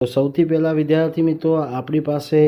તો સૌથી પહેલાં વિદ્યાર્થી મિત્રો આપણી પાસે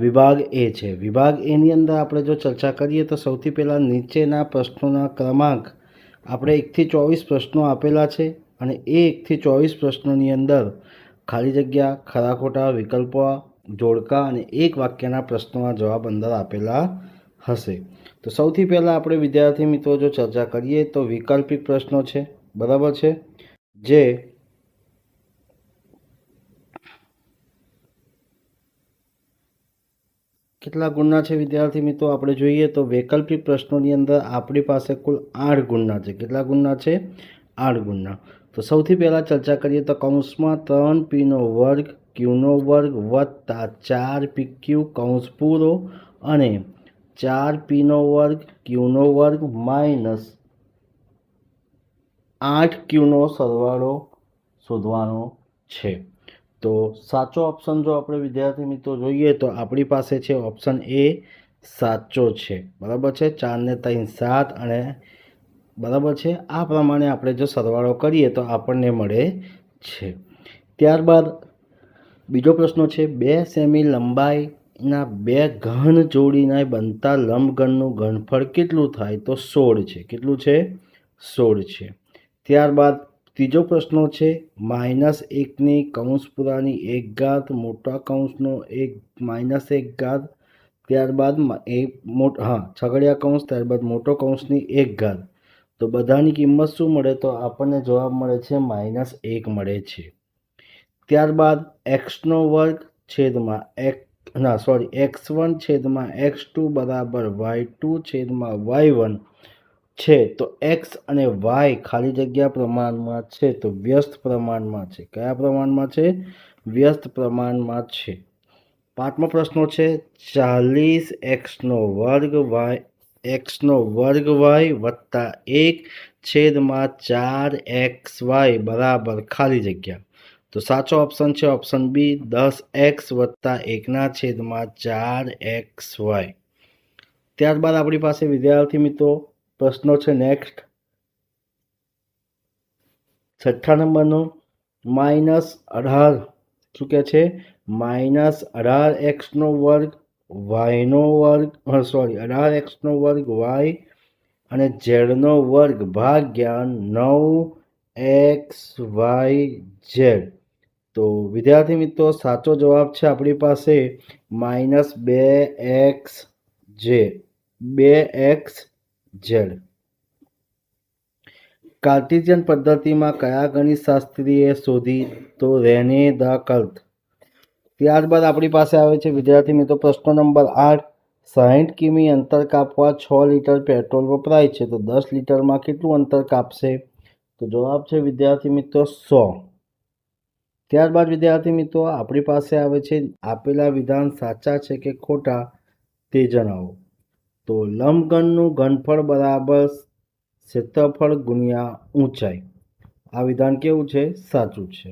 વિભાગ એ છે. વિભાગ એની અંદર આપણે જો ચર્ચા કરીએ તો સૌથી પહેલાં નીચેના પ્રશ્નોના ક્રમાંક આપણે 1 થી 24 પ્રશ્નો આપેલા છે અને એ 1 થી 24 પ્રશ્નોની અંદર ખાલી જગ્યા, ખરા ખોટા, વિકલ્પો, જોડકા અને એક વાક્યના પ્રશ્નોના જવાબ અંદર આપેલા હશે. તો સૌથી પહેલાં આપણે વિદ્યાર્થી મિત્રો જો ચર્ચા કરીએ તો વૈકલ્પિક પ્રશ્નો છે, બરાબર છે, જે કેટલા ગુણના છે વિદ્યાર્થી મિત્રો આપણે જોઈએ તો વૈકલ્પિક પ્રશ્નોની અંદર આપણી પાસે કુલ 8 ગુણના છે. કેટલા ગુણના છે? 8 ગુણના. તો સૌથી પહેલાં ચર્ચા કરીએ તો કૌંસમાં 3p નો વર્ગ q નો વર્ગ વત્તા 4pq કૌંસ પૂરો અને 4p નો વર્ગ q નો વર્ગ માઇનસ 8q નો સરવાળો શોધવાનો છે. તો સાચો ઓપ્શન જો આપણે વિદ્યાર્થી મિત્રો જોઈએ તો આપણી પાસે છે ઓપ્શન એ સાચો છે, બરાબર છે. 4 ને 3 7 અને બરાબર છે. આ પ્રમાણે આપણે જો સરવાળો કરીએ તો આપણને મળે છે. ત્યારબાદ બીજો પ્રશ્ન છે 2 સેમી લંબાઈના 2 ઘન જોડીને બનતા લંબઘનનું ઘનફળ કેટલું થાય? તો 16 છે. કેટલું છે? 16 છે. ત્યારબાદ ત્રીજો પ્રશ્ન છે -1ની કૌંસ પૂરાની 1 ઘાત મોટા કૌંસનો -1 ઘાત ત્યારબાદ છગડીયા કૌંસ ત્યારબાદ મોટો કૌંસની 1 ઘાત. તો બધાની કિંમત શું મળે? તો આપણને જવાબ મળે છે -1 મળે છે. ત્યારબાદ x1 છેદમાં x1 છેદમાં x2 બરાબર y2 છેદમાં y1 છે. તો x અને y ખાલી જગ્યા પ્રમાણમાં છે, તો વ્યસ્ત પ્રમાણમાં છે. કયા પ્રમાણમાં છે? વ્યસ્ત પ્રમાણમાં છે. પાંચમો પ્રશ્ન છે 40x નો વર્ગ y વત્તા 1 છેદમાં 4xy બરાબર ખાલી જગ્યા. તો સાચો ઓપ્શન છે ઓપ્શન બી 10x વત્તા 1ના છેદમાં 4xy. ત્યારબાદ આપણી પાસે વિદ્યાર્થી મિત્રો પ્રશ્નો છે નેક્સ્ટ 6 નંબરનો -18 શું કહે છે? -18x નો વર્ગ y નો વર્ગ 18x નો વર્ગ y અને z નો વર્ગ ભાગ્યા 9xyz. તો વિદ્યાર્થી મિત્રો સાચો જવાબ છે આપણી પાસે -2xz. કાર્ટેશિયન પદ્ધતિમાં કયા ગણિતશાસ્ત્રીએ શોધી? તો રેને દ કર્ક. ત્યારબાદ આપણી પાસે આવે છે વિદ્યાર્થી મિત્રો પ્રશ્ન નંબર 8 60 કિમી અંતર કાપવા 6 લીટર પેટ્રોલ વપરાય છે, તો 10 લીટરમાં કેટલું અંતર કાપશે? તો જવાબ છે વિદ્યાર્થી મિત્રો 100. ત્યારબાદ વિદ્યાર્થી મિત્રો આપણી પાસે આવે છે આપેલા વિધાન સાચા છે કે ખોટા તે જણાવો. તો લંબઘનનું ઘનફળ બરાબર ક્ષેત્રફળ ગુણ્યા ઊંચાઈ. આ વિધાન કેવું છે? સાચું છે.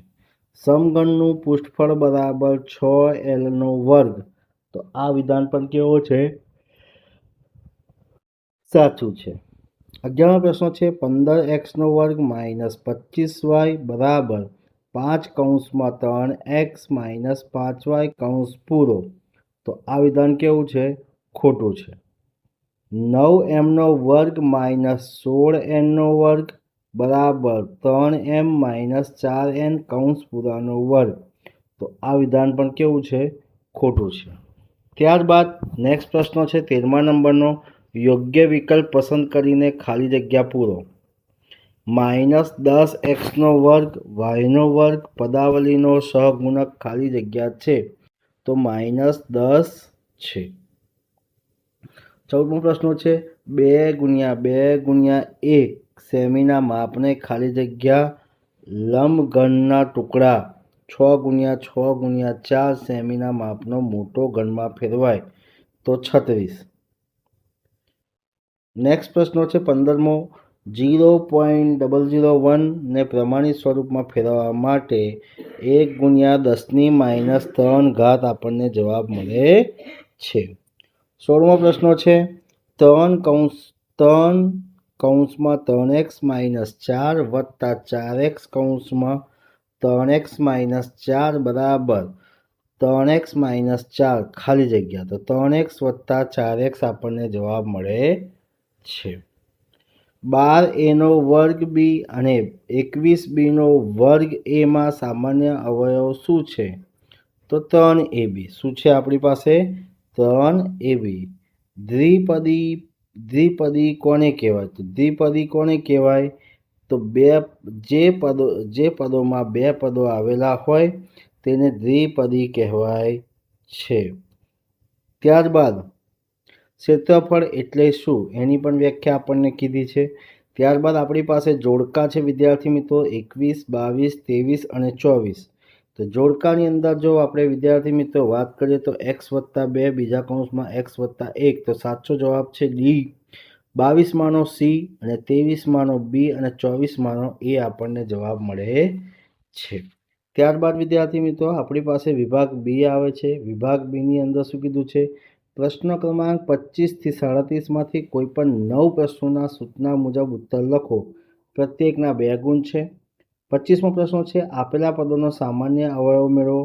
સમઘનનું પૃષ્ઠફળ બરાબર 6l નો વર્ગ. તો આ વિધાન પણ કેવો છે? સાચું છે. 11મો પ્રશ્ન છે 15x નો વર્ગ -25y બરાબર 5 કૌંસમાં 3x - 5y કૌંસ પૂરો. તો આ વિધાન કેવું છે? ખોટું છે. 9m નો વર્ગ -16n નો વર્ગ બરાબર 3m - 4n કૌંસ પૂરાનો વર્ગ. તો આ વિધાન પણ કેવું છે? ખોટું છે. ત્યારબાદ નેક્સ્ટ પ્રશ્ન છે 13મા નંબરનો યોગ્ય વિકલ્પ પસંદ કરીને ખાલી જગ્યા પૂરો. -10x નો વર્ગ y નો વર્ગ પદાવલીનો સહગુણક ખાલી જગ્યા છે, તો -10 છે. 14મો પ્રશ્ન છે 2 × 2 × 1 સેમીના માપને ખાલી જગ્યા લંબઘનના ટુકડા 6 × 6 × 4 સેમીના માપનો મોટો ઘનમાં ફેરવાય તો 36. નેક્સ્ટ પ્રશ્ન છે 15મો 0.001 ને પ્રમાણિત સ્વરૂપમાં ફેરવવા માટે 1 × 10⁻³ આપણને જવાબ મળે છે. 16મો પ્રશ્ન છે 3 કૌંસમાં 3x - 4 વત્તા 4x કૌંસમાં 3x-4 બરાબર 3x-4 ખાલી જગ્યા, તો 3x વત્તા 4x આપણને જવાબ મળે છે. 12a નો વર્ગ બી અને 21b નો વર્ગ એમાં સામાન્ય અવયવ શું છે? તો 3ab. શું છે આપણી પાસે? 3ab. દ્વિપદી કોને કહેવાય? તો દ્વિપદી કોને કહેવાય? તો જે પદોમાં બે પદો આવેલા હોય તેને દ્વિપદી કહેવાય છે. ત્યારબાદ ક્ષેત્રફળ એટલે શું એની પણ વ્યાખ્યા આપણને કીધી છે. ત્યારબાદ આપણી પાસે જોડકા છે વિદ્યાર્થી મિત્રો 21, 22, 23 અને 24. તો જોડકાની અંદર જો આપણે વિદ્યાર્થી મિત્રો વાત કરીએ તો x+2 બીજા કૌંસમાં x+1 તો સાચો જવાબ છે ડી. 22માંનો સી અને 23માંનો બી અને 24માંનો એ આપણને જવાબ મળે છે. ત્યારબાદ વિદ્યાર્થી મિત્રો આપણી પાસે વિભાગ બી આવે છે. વિભાગ બીની અંદર શું કીધું છે? પ્રશ્ન ક્રમાંક 25 થી 37માંથી કોઈ પણ 9 પ્રશ્નોના સૂચના મુજબ ઉત્તર લખો. પ્રત્યેકના 2 ગુણ છે. 25મો પ્રશ્ન છે આપેલા પદોનો સામાન્ય અવયવ મેળવો.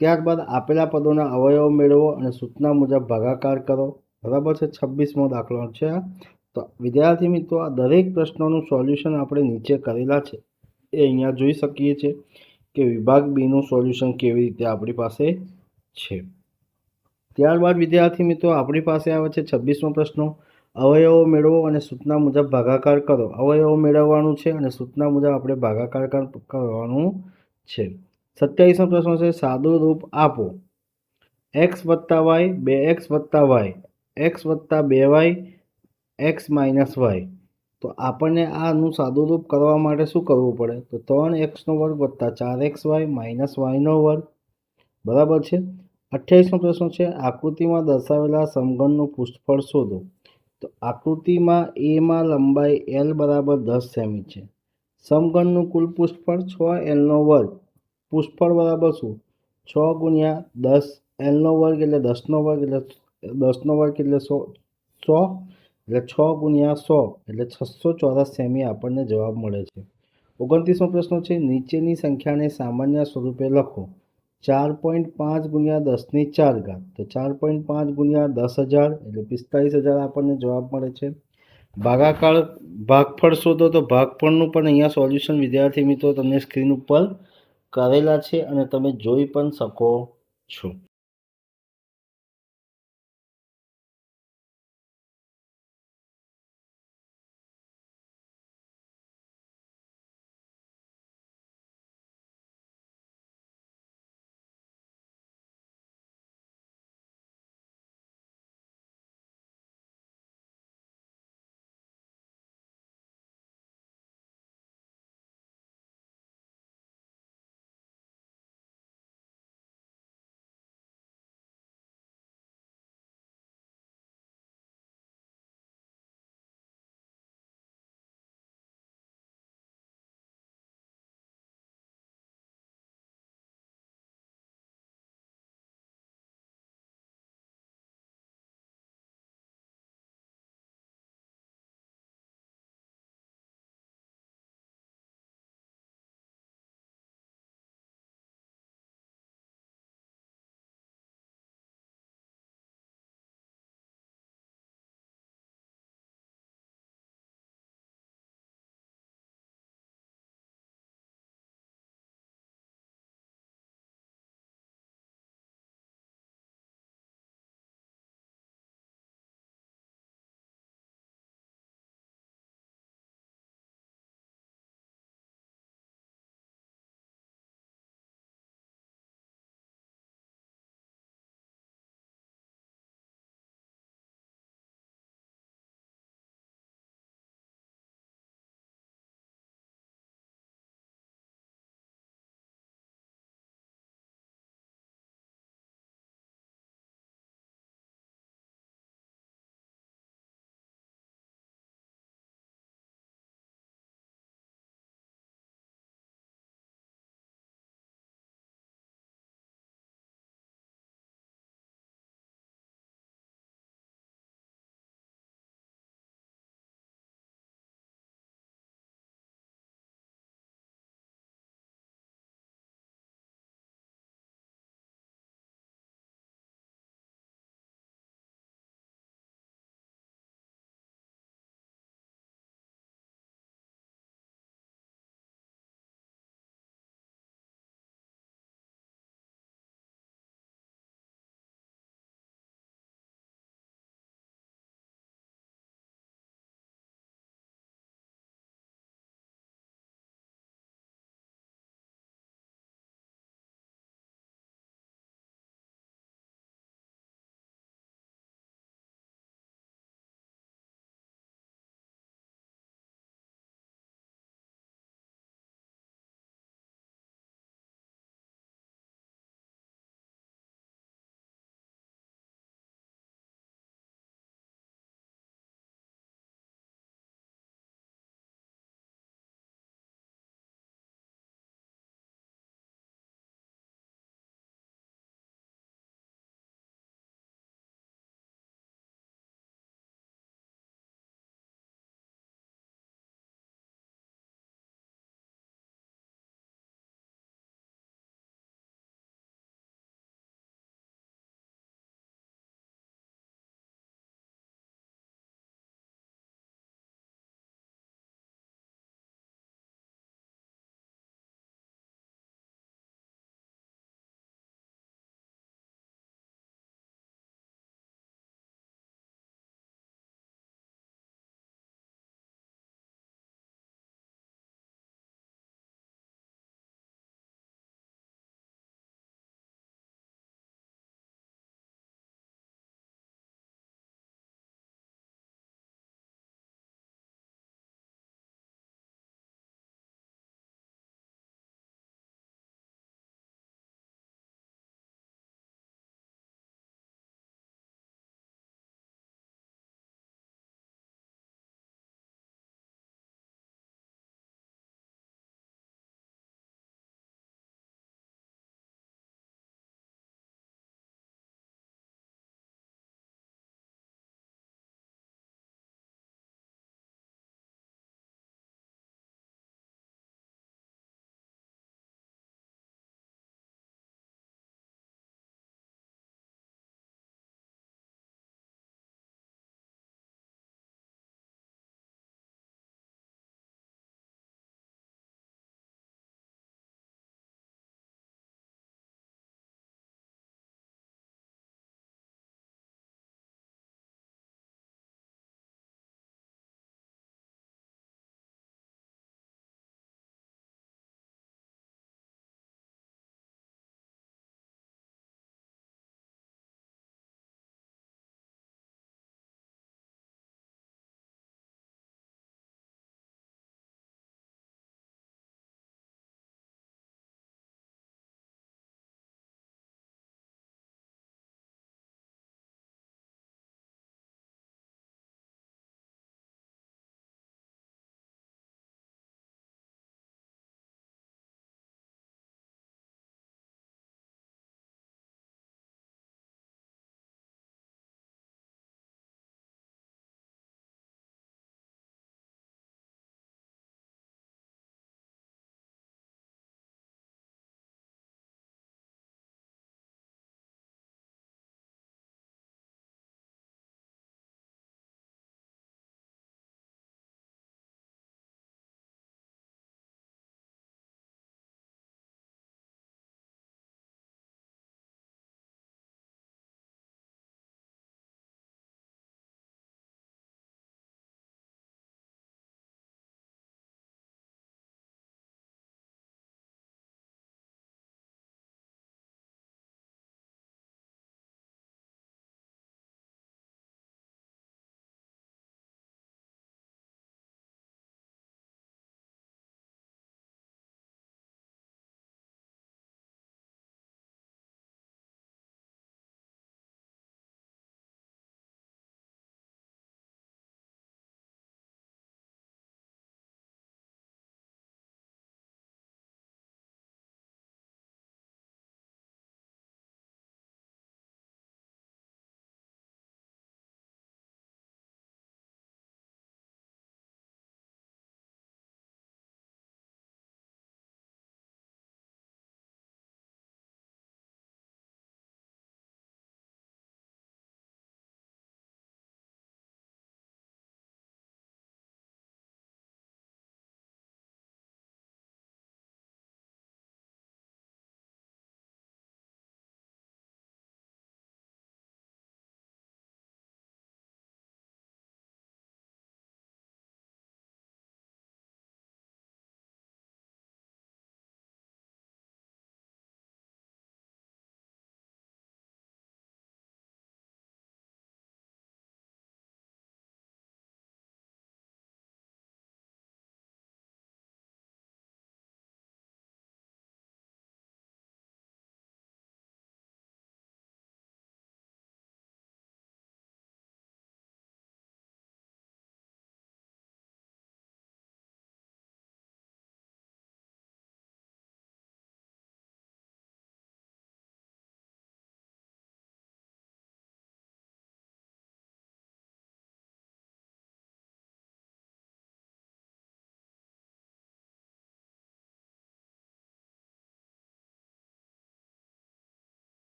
ત્યારબાદ આપેલા પદોના અવયવ મેળવો અને સૂચના મુજબ ભાગાકાર કરો. બરાબર છે. 26મો દાખલો છે. તો વિદ્યાર્થી મિત્રો આ દરેક પ્રશ્નોનું સોલ્યુશન આપણે નીચે કરેલા છે એ અહીંયા જોઈ શકીએ છીએ કે વિભાગ બીનું સોલ્યુશન કેવી રીતે આપણી પાસે છે. ત્યારબાદ વિદ્યાર્થી મિત્રો આપણી પાસે આવે છે 26મો પ્રશ્નો. અવયવો મેળવો અને સૂચના મુજબ ભાગાકાર કરો. અવયવો મેળવવાનું છે અને સૂચના મુજબ આપણે ભાગાકાર કરવાનું છે. 27મો પ્રશ્ન છે સાદું રૂપ આપો. x + y 2x + y x + 2y x - y. તો આપણને આનું સાદું રૂપ કરવા માટે શું કરવું પડે? તો 3x² + 4xy - y². બરાબર છે. 28મો પ્રશ્ન છે આકૃતિમાં દર્શાવેલા સમઘનનું પૃષ્ઠફળ શોધો. તો આકૃતિમાં એમાં લંબાઈ l બરાબર 10 સેમી છે. સમઘનનું કુલ પૃષ્ઠફળ 6l². પૃષ્ઠફળ બરાબર શું? 6 × 10 l² એટલે 10² એટલે 10² એટલે 100 એટલે 6 × 100 એટલે 600 ચોરસ સેમી આપણને જવાબ મળે છે. 29મો પ્રશ્ન છે નીચેની સંખ્યાને સામાન્ય સ્વરૂપે લખો. 4.5 × 10⁴. તો 4.5 × 10,000 એટલે 45,000 આપણને જવાબ મળે છે. ભાગફળ શોધો. તો ભાગફળનું પણ અહીંયા સોલ્યુશન વિદ્યાર્થી મિત્રો તમને સ્ક્રીન ઉપર કરેલા છે અને તમે જોઈ પણ શકો છો.